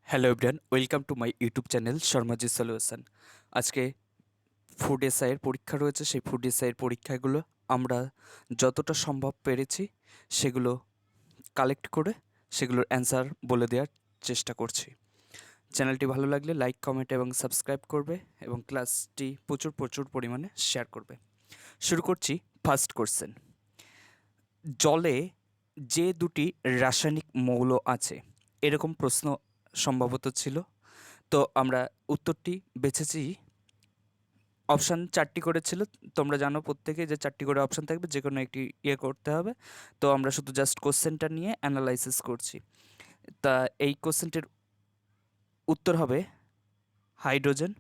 Hello everyone, welcome to my YouTube channel Sharmaji solution. আজকে food এসআইয়ের পরীক্ষা রয়েছে। সেই ফুড এসআইয়ের পরীক্ষাগুলো আমরা যতটা সম্ভব পেরেছি সেগুলো কালেক্ট করে সেগুলোর অ্যান্সার বলে দেওয়ার চেষ্টা করছি। চ্যানেলটি ভালো লাগলে লাইক, কমেন্ট এবং সাবস্ক্রাইব করবে এবং ক্লাসটি প্রচুর প্রচুর পরিমাণে শেয়ার করবে। শুরু করছি ফার্স্ট কোশ্চেন। জলে যে দুটি রাসায়নিক মৌল আছে, এরকম প্রশ্ন সম্ভবত ছিল। তো আমরা উত্তরটি বেছেছি। অপশান ৪টি করে ছিল। তোমরা জানো প্রত্যেকে যে ৪টি করে অপশান থাকবে, যে কোনো একটি করতে হবে। তো আমরা শুধু জাস্ট কোশ্চেনটা নিয়ে অ্যানালাইসিস করছি। তা এই কোশ্চেনটির উত্তর হবে হাইড্রোজেন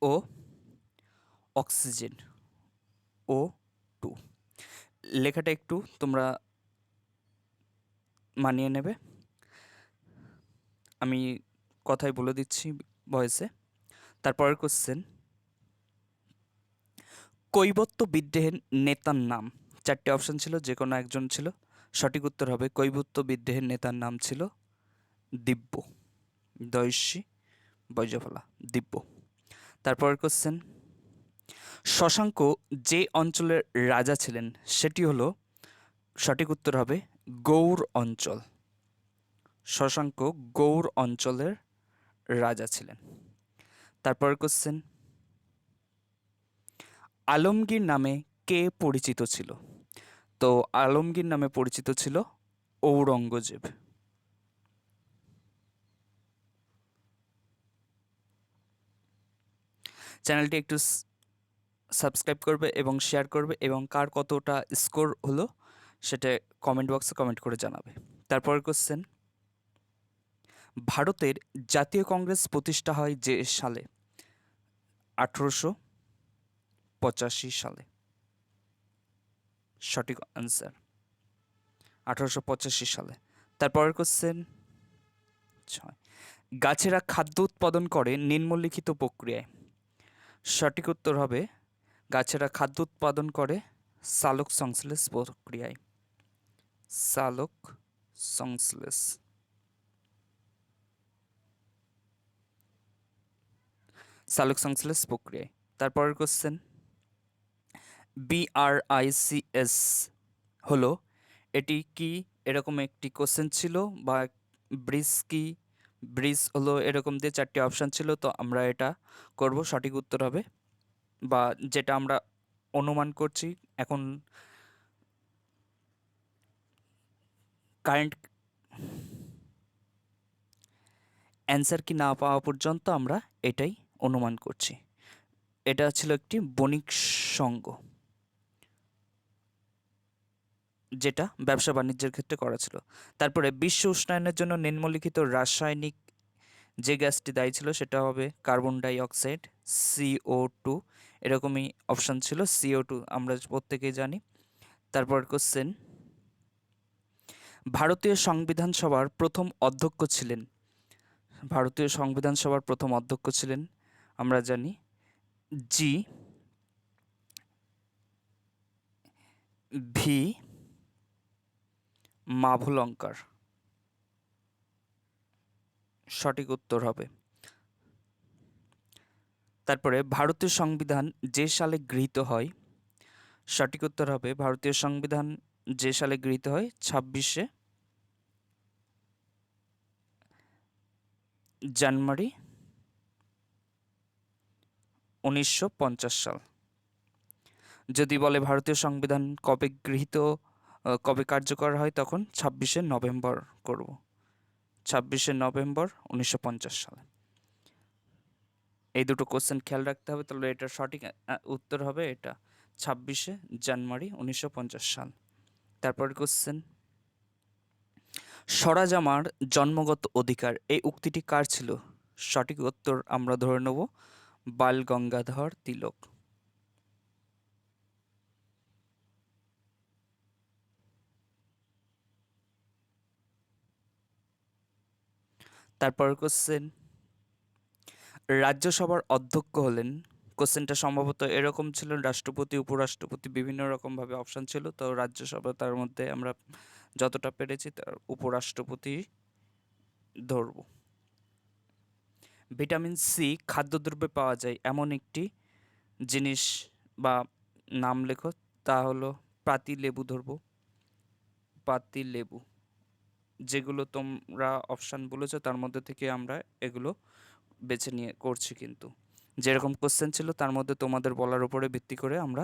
ও অক্সিজেন ও টু। লেখাটা একটু তোমরা মানিয়ে নেবে, আমি কথাই বলে দিচ্ছি ভয়েসে। তারপরের কোশ্চেন, কৈবত্য বিদ্রোহের নেতার নাম। ৪টে অপশন ছিল, যে কোনো একজন ছিল। সঠিক উত্তর হবে কৈবত্য বিদ্রোহের নেতার নাম ছিল দিব্য, দয়সী বৈজফলা, দিব্য। তারপরের কোশ্চেন, শশাঙ্ক যে অঞ্চলের রাজা ছিলেন সেটি হলো, সঠিক উত্তর হবে গৌড় অঞ্চল। শশাঙ্ক গৌড় অঞ্চলের রাজা ছিলেন। তারপরের কোশ্চেন, আলমগীর নামে কে পরিচিত ছিল? তো আলমগীর নামে পরিচিত ছিল ঔরঙ্গজেব। চ্যানেলটি একটু সাবস্ক্রাইব করবে এবং শেয়ার করবে, এবং কার কতটা স্কোর হলো সেটা কমেন্ট বক্সে কমেন্ট করে জানাবে। তারপর কোশ্চেন, ভারতের জাতীয় কংগ্রেস প্রতিষ্ঠা হয় যে সালে? 1885 সালে। সঠিক আনসার 1885 সালে। তারপরের কোশ্চেন 6, গাছেরা খাদ্য উৎপাদন করে নিম্নলিখিত প্রক্রিয়ায়। সঠিক উত্তর হবে গাছেরা খাদ্য উৎপাদন করে সালোক সংশ্লেষ প্রক্রিয়ায়। সালোক সংশ্লেষ। সালোক সংশ্লেষ প্রক্রিয়ায়। তারপরের কোশ্চেন, BRICS হলো, এটি কি? এরকম একটি কোশ্চেন ছিল, বা ব্রিজ কি? ব্রিজ হলো এরকম দিয়ে 4টি অপশান ছিল। তো আমরা এটা করব, সঠিক উত্তর হবে, বা যেটা আমরা অনুমান করছি এখন কারেন্ট অ্যান্সার কি না পাওয়া পর্যন্ত আমরা এটাই অনুমান করছি। এটা ছিল একটি বণিক সংঘ, যেটা ব্যবসা বাণিজ্যের ক্ষেত্রে করা ছিল। তারপরে বিশ্ব উষ্ণায়নের জন্য নিম্নলিখিত রাসায়নিক যে গ্যাসটি দায়ী ছিল সেটা হবে কার্বন ডাই অক্সাইড, CO2। এরকমই অপশান ছিল, CO2 আমরা প্রত্যেকেই জানি। তারপর কোশ্চেন, ভারতীয় সংবিধান সভার প্রথম অধ্যক্ষ ছিলেন? ভারতীয় সংবিধান সভার প্রথম অধ্যক্ষ ছিলেন, আমরা জানি, জি ভি মাভলঙ্কার। সঠিক উত্তর হবে। তারপরে ভারতীয় সংবিধান যে সালে গৃহীত হয়? সঠিক উত্তর হবে ভারতীয় সংবিধান যে সালে গৃহীত হয় 26শে জানুয়ারি 1950 সাল। যদি বলে ভারতীয় সংবিধান কবে গৃহীত, কবে কার্যকর হয়, তখন 26শে নভেম্বর করব। 26শে নভেম্বর 1950 সালে। এই দুটো কোশ্চেন খেয়াল রাখতে হবে, তাহলে এটার সঠিক উত্তর হবে এটা 26শে জানুয়ারি 1950 সাল। তারপর কোশ্চেন, স্বরাজ আমার জন্মগত অধিকার, এই উক্তিটি কার ছিল? সঠিক উত্তর আমরা ধরে নেব বাল গঙ্গাধর তিলক। তারপর কোশ্চেন, রাজ্যসভার অধ্যক্ষ হলেন কোশ্চেনটা সম্ভবত এরকম ছিল, রাষ্ট্রপতি উপরাষ্ট্রপতি বিভিন্ন রকমভাবে অপশান ছিল, তো রাজ্যসভা তার মধ্যে আমরা যতটা পেরেছি তার উপরাষ্ট্রপতি ধরব। ভিটামিন সি খাদ্যদ্রব্যে পাওয়া যায় এমন একটি জিনিস বা নাম লেখো, তা হলো পাতিলেবু ধরব। পাতিলেবু, যেগুলো তোমরা অপশান বলেছো তার মধ্যে থেকে আমরা এগুলো বেছে নিয়ে করছি, কিন্তু যেরকম কোশ্চেন ছিল তার মধ্যে তোমাদের বলার উপরে ভিত্তি করে আমরা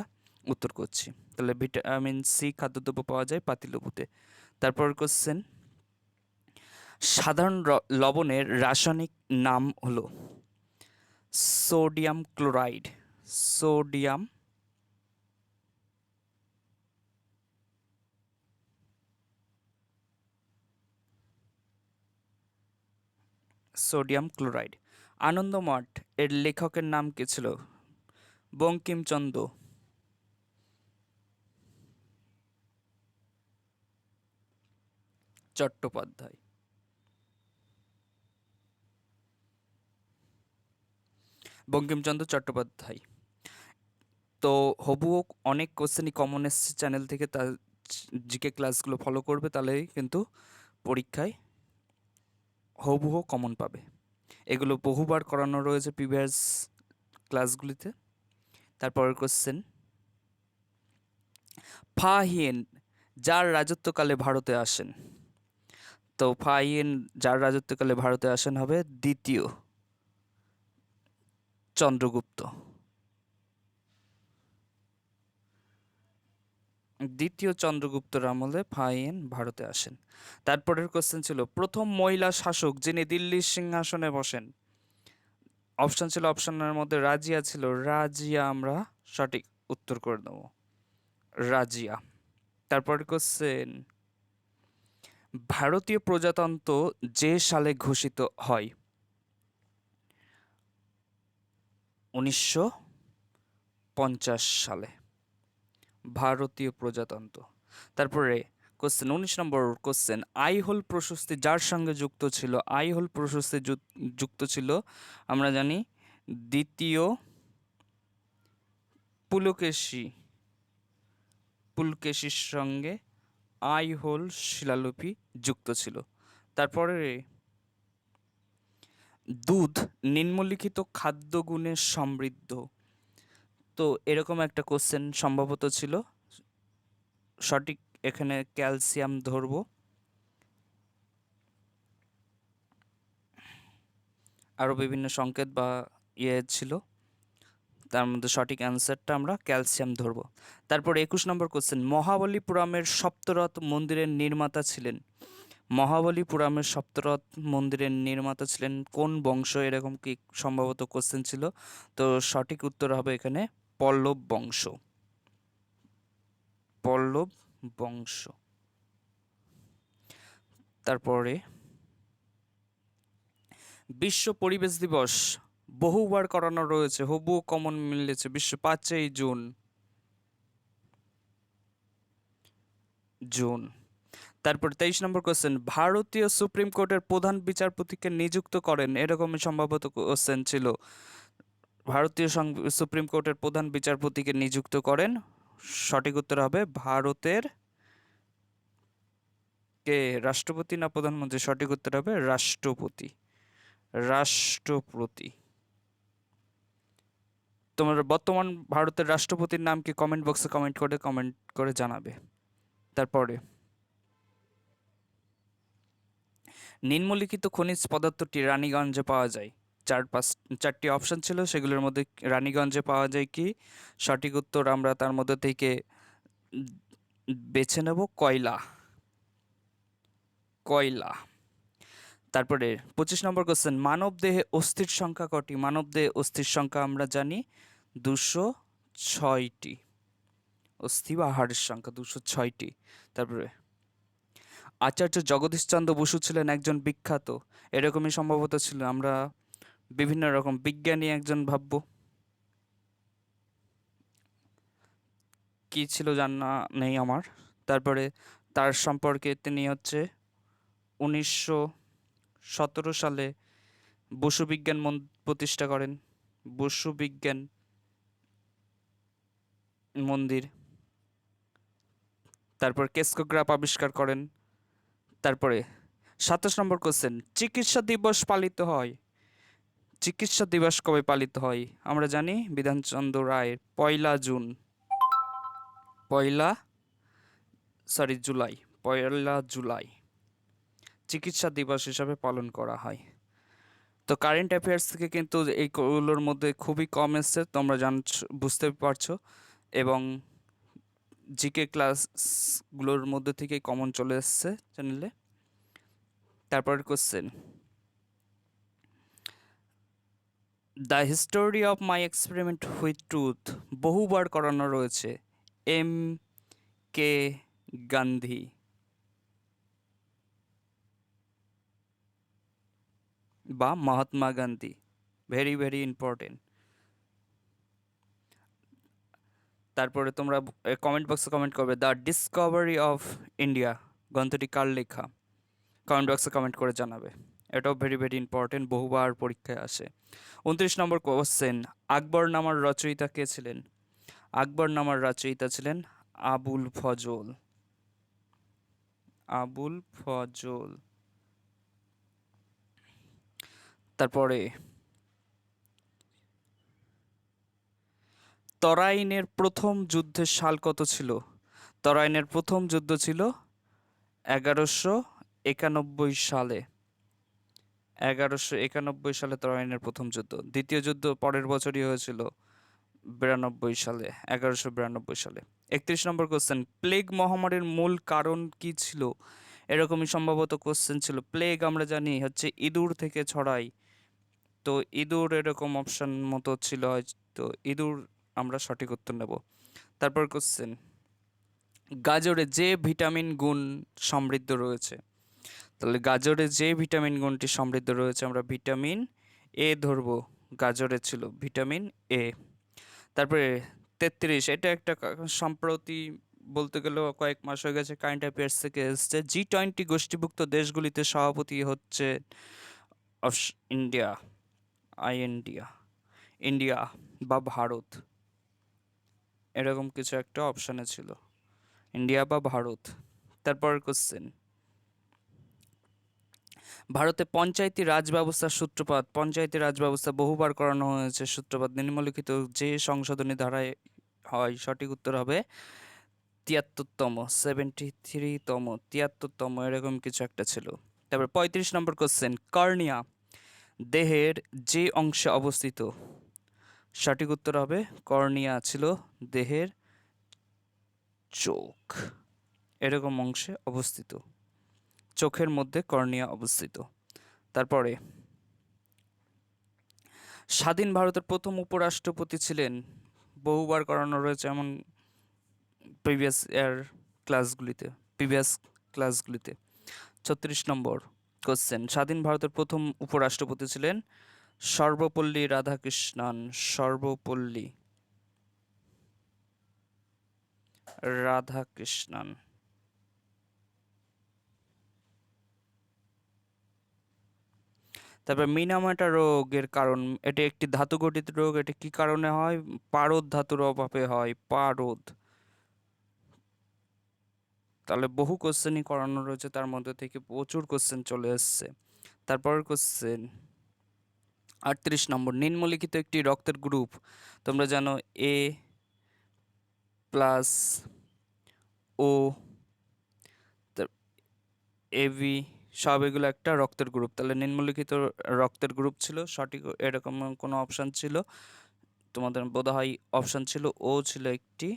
উত্তর করছি। তাহলে ভিটামিন সি খাদ্যদ্রব্য পাওয়া যায় পাতিলেবুতে। তারপর কোশ্চেন, সাধারণ লবণের রাসায়নিক নাম হলো sodium chloride. Sodium sodium chloride. Anandamath এর লেখকের নাম কি ছিল? বঙ্কিমচন্দ্র চট্টোপাধ্যায়। বঙ্কিমচন্দ্র চট্টোপাধ্যায়। তো হবুও অনেক কোশ্চেনই কমন এসছে চ্যানেল থেকে, তার জিকে ক্লাসগুলো ফলো করবে, তাহলেই কিন্তু পরীক্ষায় হুবহু কমন পাবে। এগুলো বহুবার করানো রয়েছে প্রিভিয়াস ক্লাসগুলিতে। তারপরের কোশ্চেন, ফা হিয়েন যার রাজত্বকালে ভারতে আসেন। তো ফা হিয়েন যার রাজত্বকালে ভারতে আসেন হবে দ্বিতীয় চন্দ্রগুপ্ত। দ্বিতীয় চন্দ্রগুপ্তর আমলে ফা হিয়েন ভারতে আসেন। তারপরের কোশ্চেন ছিল, প্রথম মহিলা শাসক যিনি দিল্লির সিংহাসনে বসেন। অপশান ছিল, অপশানের মধ্যে রাজিয়া ছিল, রাজিয়া আমরা সঠিক উত্তর করে দেব, রাজিয়া। তারপরের কোশ্চেন, ভারতীয় প্রজাতন্ত্র যে সালে ঘোষিত হয়? 1950 সালে ভারতীয় প্রজাতন্ত্র। তারপরে কোশ্চেন 19 নম্বর কোশ্চেন, আইহোল প্রশস্তি যার সঙ্গে যুক্ত ছিল? আইহোল প্রশস্তি যুক্ত ছিল আমরা জানি দ্বিতীয় পুলকেশীর সঙ্গে আইহোল শিলালিপি যুক্ত ছিল। তারপরে দুধ নিম্নলিখিত খাদ্যগুণে সমৃদ্ধ। তো এরকম একটা কোশ্চেন সম্ভবত ছিল, সঠিক এখানে ক্যালসিয়াম ধরব। আরও বিভিন্ন সংকেত বা ইয়ে ছিল, তার মধ্যে সঠিক অ্যান্সারটা আমরা ক্যালসিয়াম ধরব। তারপর 21 নম্বর কোশ্চেন, মহাবলীপুরমের সপ্তরথ মন্দিরের নির্মাতা ছিলেন? মহাবলীপুরমের সপ্তরথ মন্দিরের নির্মাতা ছিলেন কোন বংশ? এরকম কি সম্ভবত কোশ্চেন ছিল, তো সঠিক উত্তর হবে এখানে পল্লব বংশ। পল্লব বংশ। তারপরে বিশ্ব পরিবেশ দিবস বহুবার করানো রয়েছে, হবু কমন মিলেছে, বিশ্ব 5ই জুন। তারপর 23 নম্বর কোশ্চেন, ভারতীয় সুপ্রিম কোর্টের প্রধান বিচারপতিকে নিযুক্ত করেন? এরকমই সম্ভবত কোশ্চেন ছিল, ভারতীয় সুপ্রিম কোর্টের প্রধান বিচারপতিকে নিযুক্ত করেন। সঠিক উত্তর হবে ভারতের কে, রাষ্ট্রপতি না প্রধানমন্ত্রী? সঠিক উত্তর হবে রাষ্ট্রপতি। রাষ্ট্রপতি। তোমার বর্তমান ভারতের রাষ্ট্রপতির নাম কি? কমেন্ট বক্সে কমেন্ট করে জানাবে। তারপরে নিম্নলিখিত খনিজ পদার্থটি রানীগঞ্জে পাওয়া যায়। চারটি অপশন ছিল, সেগুলোর মধ্যে রানীগঞ্জে পাওয়া যায় কি? সঠিক উত্তর আমরা তার মধ্যে থেকে বেছে নেব কয়লা। কয়লা। তারপরে 25 নম্বর কোশ্চেন, মানব দেহে অস্থির সংখ্যা কটি? মানব দেহে অস্থির সংখ্যা আমরা জানি 206টি। অস্থি বা হাড়ের সংখ্যা 206টি। তারপরে আচার্য জগদীশচন্দ্র বসু ছিলেন একজন বিখ্যাত, এরকমই সম্ভবত ছিল, আমরা বিভিন্ন রকম বিজ্ঞানী একজন ভাবব, কি ছিল জানা নেই আমার। তারপরে তার সম্পর্কে তিনি হচ্ছে 1917 সালে বসু বিজ্ঞান প্রতিষ্ঠা করেন। বসু বিজ্ঞান মন্দির। তারপর কেস্কোগ্রাফ আবিষ্কার করেন। তারপরে 27 নম্বর কোশ্চেন, চিকিৎসা দিবস পালিত হয়। চিকিৎসা দিবস কবে পালিত হয়? আমরা জানি বিধানচন্দ্র রায়ের জুন, জুলাই, 1 জুলাই চিকিৎসা দিবস হিসাবে পালন করা হয়। তো কারেন্ট অ্যাফেয়ার্স থেকে কিন্তু এইগুলোর মধ্যে খুবই কম এসছে, তোমরা বুঝতে পারছো, এবং জিকে ক্লাসগুলোর মধ্যে থেকে কমন চলে এসছে চ্যানেলে। তারপরের question, the history of my experiment with truth বহুবার করানো রয়েছে এম কে গান্ধী বা Mahatma Gandhi. Very very important. তারপরে তোমরা কমেন্ট বক্সে কমেন্ট করবে, দ্য ডিসকভারি অফ ইন্ডিয়া গ্রন্থটি কার লেখা? কমেন্ট বক্সে কমেন্ট করে জানাবে। এটাও ভেরি ভেরি ইম্পর্টেন্ট, বহুবার পরীক্ষায় আসে। 29 নম্বর কোশ্চেন, আকবরনামার রচয়িতা কে ছিলেন? আকবরনামার রচয়িতা ছিলেন আবুল ফজল। আবুল ফজল। তারপরে তরাইনের প্রথম যুদ্ধের সাল কত ছিল? তরাইনের প্রথম যুদ্ধ ছিল 1191 সালে। 1191 সালে তরাইনের প্রথম যুদ্ধ। দ্বিতীয় যুদ্ধ পরের বছরই হয়েছিল 92 সালে, 1192 সালে। 31 নম্বর কোশ্চেন, প্লেগ মহামারীর মূল কারণ কি ছিল? এরকমই সম্ভবত কোশ্চেন ছিল। প্লেগ আমরা জানি হচ্ছে ইঁদুর থেকে ছড়ায়, তো ইঁদুর এরকম অপশন মতো ছিল, তো ইঁদুর আমরা সঠিক উত্তর নেব। তারপর কোশ্চেন, গাজরে যে ভিটামিন গুণ সমৃদ্ধ রয়েছে, তাহলে গাজরে যে ভিটামিন গুণটি সমৃদ্ধ রয়েছে আমরা ভিটামিন এ ধরব। গাজরে ছিল ভিটামিন এ। তারপরে 33, এটা একটা সম্প্রতি বলতে গেলেও কয়েক মাস হয়ে গেছে, কারেন্ট অ্যাফেয়ার্স থেকে এসছে, G20 গোষ্ঠীভুক্ত দেশগুলিতে সভাপতি হচ্ছে ইন্ডিয়া, ইন্ডিয়া বা ভারত, এরকম কিছু একটা অপশানে ছিল, ইন্ডিয়া বা ভারত। তারপর কোশ্চেন, ভারতে পঞ্চায়েতি রাজ ব্যবস্থার সূত্রপাত। পঞ্চায়েতি রাজ ব্যবস্থা বহুবার করানো হয়েছে সূত্রপাত নিম্নলিখিত যে সংশোধনী ধারায় হয়? সঠিক উত্তর হবে 73তম, 73তম, 73তম, এরকম কিছু একটা ছিল। তারপর 35 নম্বর কোশ্চেন, কর্নিয়া দেহের যে অংশে অবস্থিত? সঠিক উত্তর হবে কর্নিয়া ছিল দেহের চোখ, এরকম অংশে অবস্থিত, চোখের মধ্যে কর্নিয়া অবস্থিত। তারপরে স্বাধীন ভারতের প্রথম উপরাষ্ট্রপতি ছিলেন, বহুবার করানো রয়েছে এমন প্রিভিয়াস ক্লাসগুলিতে। 36 নম্বর কোশ্চেন, স্বাধীন ভারতের প্রথম উপরাষ্ট্রপতি ছিলেন সর্বপল্লী রাধাকৃষ্ণন। সর্বপল্লী রাধাকৃষ্ণন। তারপর মিনামাটা রোগের কারণ, এটি একটি ধাতু গঠিত রোগ, এটি কি কারণে হয়? পারদ ধাতুর অভাবে হয়, পারদ। তাহলে বহু কোশ্চেনই করানো রয়েছে, তার মধ্যে থেকে প্রচুর কোশ্চেন চলে এসছে। তারপর কোশ্চেন 38 নম্বর, নিম্নলিখিত একটি রক্তের গ্রুপ, তোমরা জানো এ প্লাস ও এবি সব এগুলো একটা রক্তের গ্রুপ। তাহলে নিম্নলিখিত রক্তের গ্রুপ ছিল সঠিক, এরকম কোনো অপশান ছিল? তোমাদের বোধহয় অপশান ছিল ও ছিল একটি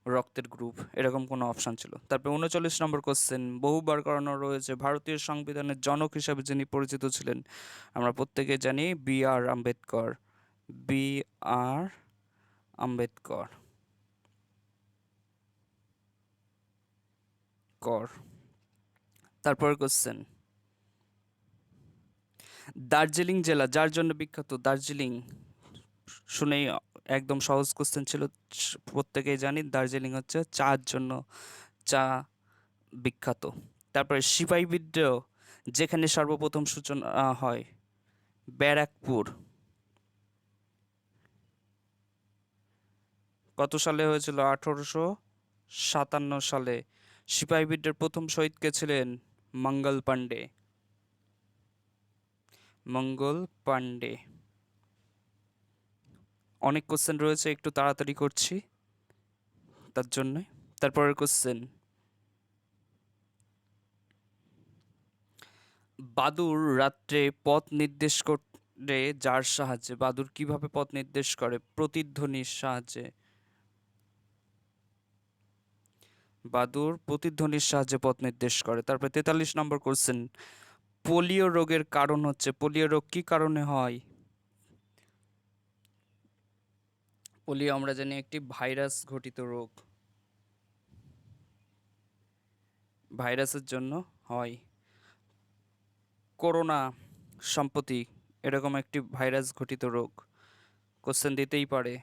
রক্তের গ্রুপ, এরকম কোনো অপশান ছিল। তারপর 39 নম্বর কোশ্চেন, বহুবার করানো রয়েছে, ভারতীয় সংবিধানের জনক হিসাবে যিনি পরিচিত ছিলেন? আমরা প্রত্যেকে জানি বি আর আম্বেদকর। বি আর আম্বেদকর কর। তারপর কোশ্চেন, দার্জিলিং জেলা যার জন্য বিখ্যাত? দার্জিলিং শুনেই একদম সহজ কোশ্চেন ছিল, প্রত্যেকেই জানি দার্জিলিং হচ্ছে চার জন্য, চা বিখ্যাত। তারপরে সিপাহী বিদ্রোহ যেখানে সর্বপ্রথম সূচনা হয়? ব্যারাকপুর। কত সালে হয়েছিল? 1857 সালে। সিপাহী বিদ্রোহের প্রথম শহীদ কে ছিলেন? মঙ্গল পান্ডে। মঙ্গল পান্ডে। অনেক কোশ্চেন রয়েছে, একটু তাড়াতাড়ি করছি তার জন্য। তারপরের কোশ্চেন, বাদুর রাত্রে পথ নির্দেশ করে যার সাহায্যে? বাদুর কিভাবে পথ নির্দেশ করে? প্রতিধ্বনির সাহায্যে। বাদুর প্রতিধ্বনির সাহায্যে পথ নির্দেশ করে। তারপরে 43 নম্বর কোশ্চেন, পোলিও রোগের কারণ হচ্ছে? পোলিও রোগ কি কারণে হয়? পোলিও আমরা জানি একটি ভাইরাস ঘটিত রোগ, ভাইরাসের জন্য হয়। করোনা সম্প্রতি এরকম একটি ভাইরাস ঘটিত রোগ, কোশ্চেন দিতেই পারে।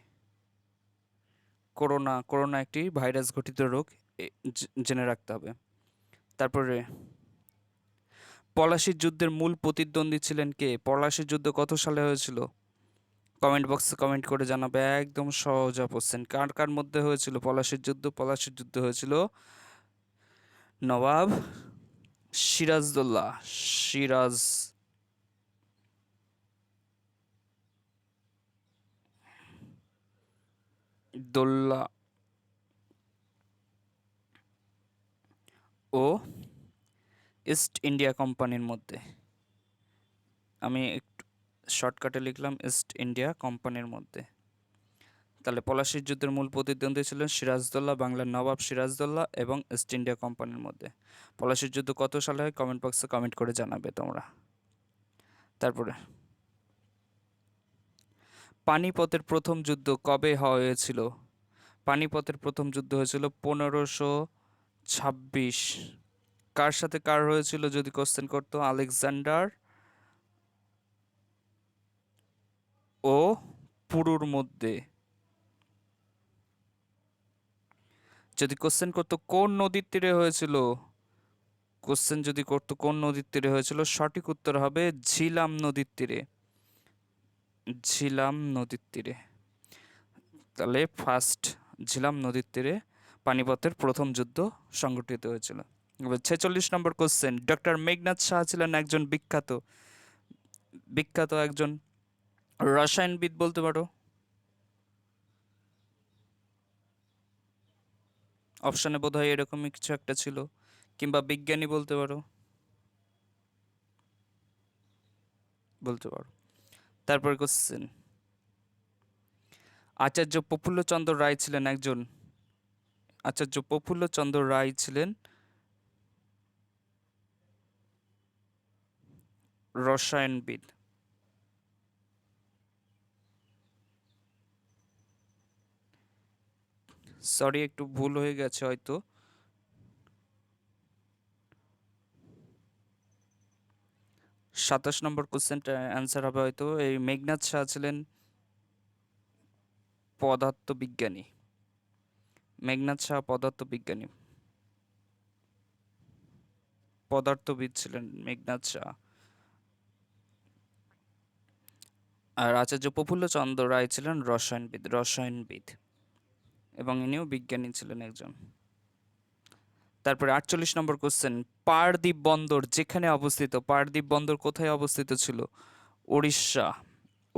করোনা একটি ভাইরাস ঘটিত রোগ, জেনে রাখতে হবে। তারপরে পলাশির যুদ্ধের মূল প্রতিদ্বন্দ্বী ছিলেন কে? পলাশির যুদ্ধ কত সালে হয়েছিল? কমেন্ট বক্সে কমেন্ট করে জানাবে। একদম সহজ কোশ্চেন। কার কার মধ্যে হয়েছিল পলাশির যুদ্ধ? পলাশির যুদ্ধ হয়েছিল নবাব সিরাজদৌল্লা, সিরাজদৌল্লা ও ইস্ট ইন্ডিয়া কোম্পানির মধ্যে। আমি একটু শর্টকাটে লিখলাম ইস্ট ইন্ডিয়া কোম্পানির মধ্যে। তাহলে পলাশির যুদ্ধের মূল প্রতিদ্বন্দ্বী ছিলেন সিরাজদৌল্লা, বাংলার নবাব সিরাজদৌল্লা এবং ইস্ট ইন্ডিয়া কোম্পানির মধ্যে। পলাশির যুদ্ধ কত সালে হয়? কমেন্ট বক্সে কমেন্ট করে জানাবে তোমরা। তারপরে পানিপথের প্রথম যুদ্ধ কবে হয়েছিল? পানিপথের প্রথম যুদ্ধ হয়েছিল 1526। কার সাথে কার হয়েছিল যদি কোশ্চেন করতো? আলেকজান্ডার ও পুরুর মধ্যে। যদি কোশ্চেন করতো কোন নদীর তীরে হয়েছিল, কোশ্চেন যদি করতো কোন নদীর তীরে হয়েছিল, সঠিক উত্তর হবে ঝিলাম নদীর তীরে। ঝিলাম নদীর তীরে। তাহলে ফার্স্ট ঝিলাম নদীর তীরে পানিপথের প্রথম যুদ্ধ সংঘটিত হয়েছিল। 46 নম্বর কোশ্চেন, ডক্টর মেঘনাদ সাহা ছিলেন একজন বিখ্যাত একজন রসায়নবিদ, বলতে পারো। অপশানে বোধ হয় এরকমই কিছু একটা ছিল, কিংবা বিজ্ঞানী বলতে পারো, বলতে পারো। তারপর কোশ্চেন, আচার্য প্রফুল্লচন্দ্র রায় ছিলেন একজন, আচার্য প্রফুল্লচন্দ্র রায় ছিলেন রসায়নবিদ। সরি, একটু ভুল হয়ে গেছে হয়তো। 27 নম্বর কোশ্চেনটা অ্যান্সার হবে হয়তো। এই মেঘনাদ সাহা ছিলেন পদার্থবিজ্ঞানী। মেঘনাদ সাহা পদার্থবিদ ছিলেন মেঘনাদ সাহা। আর আচার্য প্রফুল্লচন্দ্র রায় ছিলেন রসায়নবিদ এবং ইনিও বিজ্ঞানী ছিলেন একজন। তারপরে 48 নম্বর কোশ্চেন, পারদ্বীপ বন্দর যেখানে অবস্থিত, পারদ্বীপ বন্দর কোথায় অবস্থিত ছিল?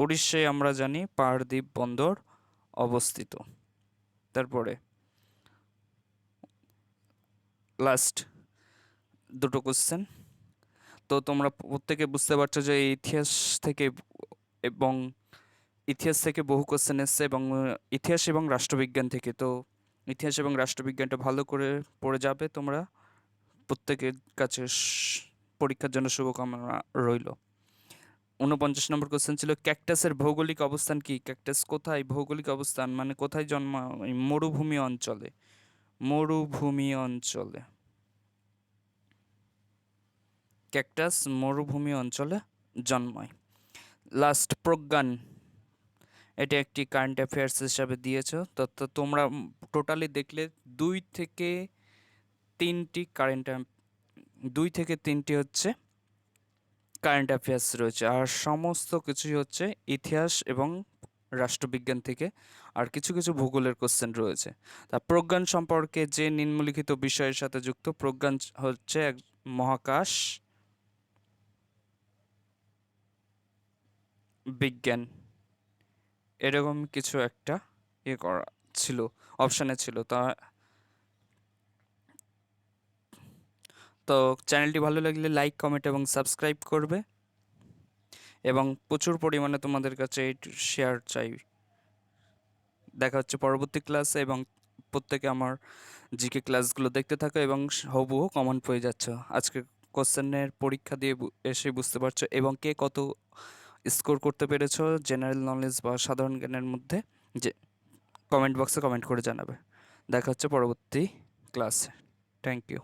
উড়িষ্যায় আমরা জানি পারদ্বীপ বন্দর অবস্থিত। তারপরে লাস্ট দুটো কোশ্চেন। তো তোমরা প্রত্যেকে বুঝতে পারছো যে এবং ইতিহাস থেকে বহু কোশ্চেন এসছে, এবং ইতিহাস এবং রাষ্ট্রবিজ্ঞান থেকে। তো ইতিহাস এবং রাষ্ট্রবিজ্ঞানটা ভালো করে পড়ে যাবে তোমরা। প্রত্যেকের কাছে পরীক্ষার জন্য শুভকামনা রইল। 49 নম্বর কোশ্চেন ছিল, ক্যাকটাসের ভৌগোলিক অবস্থান কি? ক্যাকটাস কোথায় ভৌগোলিক অবস্থান মানে কোথায় জন্মায়? মরুভূমি অঞ্চলে। মরুভূমি অঞ্চলে ক্যাকটাস মরুভূমি অঞ্চলে জন্মায়। লাস্ট, প্রজ্ঞান, এটা একটি কারেন্ট অ্যাফেয়ার্স হিসাবে দিয়েছ। তো তোমরা টোটালি দেখলে দুই থেকে তিনটি হচ্ছে কারেন্ট অ্যাফেয়ার্স রয়েছে, আর সমস্ত কিছুই হচ্ছে ইতিহাস এবং রাষ্ট্রবিজ্ঞান থেকে, আর কিছু কিছু ভূগোলের কোশ্চেন রয়েছে। তা প্রজ্ঞান সম্পর্কে যে নিম্নলিখিত বিষয়ের সাথে যুক্ত? প্রজ্ঞান হচ্ছে এক মহাকাশ বিজ্ঞান, এরকম কিছু একটা করা ছিল, অপশানে ছিল। তো চ্যানেলটি ভালো লাগলে লাইক, কমেন্ট এবং সাবস্ক্রাইব করবে, এবং প্রচুর পরিমাণে তোমাদের কাছে শেয়ার চাই। দেখা হচ্ছে পরবর্তী ক্লাসে, এবং প্রত্যেকে আমার জিকে ক্লাসগুলো দেখতে থাকো এবং হুবহু কমেন্ট পেয়ে যাচ্ছ। আজকে কোশ্চেনের পরীক্ষা দিয়ে এসে বুঝতে পারছো এবং কে কত স্কোর করতে পেরেছো জেনারেল নলেজ বা সাধারণ জ্ঞানের মধ্যে, যে কমেন্ট বক্সে কমেন্ট করে জানাবে। দেখা হচ্ছে পরবর্তী ক্লাসে। Thank you.